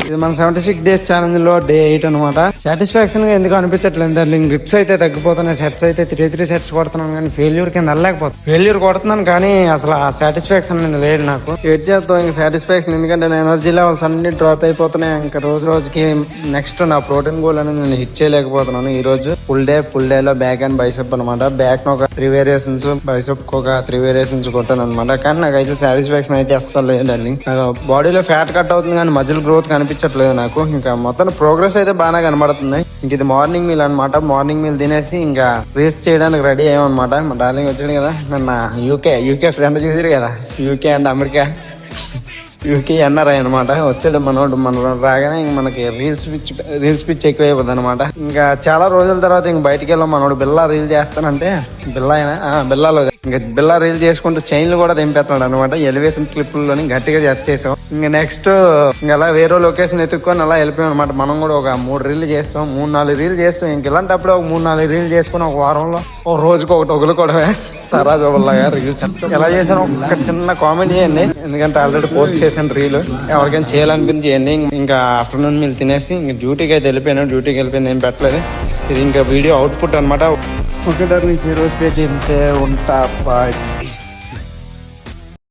ఇది మన 76 days challenge లో డే 8 అనమాట. సాటిస్ఫాక్షన్ గా ఎందుకు అనిపించట్లేదు డార్లింగ్. గ్రిప్స్ అయితే తగ్గిపోతున్నాయి, సెట్స్ అయితే 3 సెట్స్ కొడుతున్నాను కానీ ఫెయిల్యూర్ కింద వెళ్ళలేకపోతుంది. ఫెయిల్యూర్ కొడుతున్నాను కానీ అసలు ఆ సాటిస్ఫాక్షన్ అనేది లేదు నాకు. ఏడ్ చేద్దాం ఇంకా సాటిస్ఫాక్షన్, ఎందుకంటే నా ఎనర్జీ లెవెల్స్ అన్ని డ్రాప్ అయిపోతున్నాయి. ఇంకా రోజుకి నెక్స్ట్ నా ప్రోటీన్ గోల్ అనేది నేను హిట్ చేయలేకపోతున్నాను. ఈ రోజు ఫుల్ డే లో బ్యాక్ అండ్ బైసెప్ అనమాట. బ్యాక్ ఒక 3 వేరియేషన్స్, బైసెప్ ఒక 3 వేరియేషన్స్ కొట్టాను అనమాట. కానీ నాకైతే సాటిస్ఫాక్షన్ అయితే అస్సలు లేదు డార్లింగ్. బాడీలో ఫ్యాట్ కట్ అవుతుంది కానీ మజిల్ గ్రోత్ కనిపించట్లేదు నాకు. ఇంకా మొత్తం ప్రోగ్రెస్ అయితే బాగా కనబడుతుంది. ఇంక ఇది మార్నింగ్ మీల్ అనమాట. మార్నింగ్ మీల్ తినేసి ఇంకా రేస్ చేయడానికి రెడీ అయ్యామన్నమాట. మా డార్లింగ్ వచ్చాడు కదా, నన్ను యూకే ఫ్రెండ్ చూసారు కదా, UK and America, UK NRI అనమాట. వచ్చాడు మనోడు. మనం రాగానే ఇంక మనకి రీల్స్ పిచ్ ఎక్కువ అయిపోద్ది అనమాట. ఇంకా చాలా రోజుల తర్వాత ఇంక బయటికి వెళ్ళాం. మనోడు బిల్లా రీల్ చేస్తానంటే, బిల్లాలో ఇంకా బిల్లా రీల్ చేసుకుంటూ చైన్లు కూడా తెంపేస్తున్నాడు అనమాట. ఎలివేషన్ క్లిప్లోని గట్టిగా చేసాం. ఇంకా నెక్స్ట్ ఇంకా అలా వేరే లొకేషన్ ఎత్తుక్కొని అలా వెళ్ళిపోయాం అనమాట. మనం కూడా ఒక 3 రీల్ చేస్తాం, 3-4 రీల్ చేస్తాం. ఇంక ఇలాంటప్పుడు ఒక 3-4 రీల్ చేసుకుని ఒక వారంలో ఒక రోజుకి ఒకటి వదులుకోవడమే. తరాజులాగా రీల్స్ ఎలా చేశాను ఒక చిన్న కామెంట్ చేయండి, ఎందుకంటే ఆల్రెడీ పోస్ట్ చేశాను రీల్. ఎవరికైనా చేయాలనిపించి చేయండి. ఇంకా ఆఫ్టర్నూన్ మీరు తినేసి ఇంక డ్యూటీకి అయితే వెళ్ళిపోయాను. డ్యూటీకి వెళ్ళిపోయింది ఏం పెట్టలేదు. ఇది ఇంకా వీడియో అవుట్పుట్ అనమాట. ఓకే డార్లింగ్స్, ఈ రోజుకైతే ఇంతే. ఉంటా, బాయ్.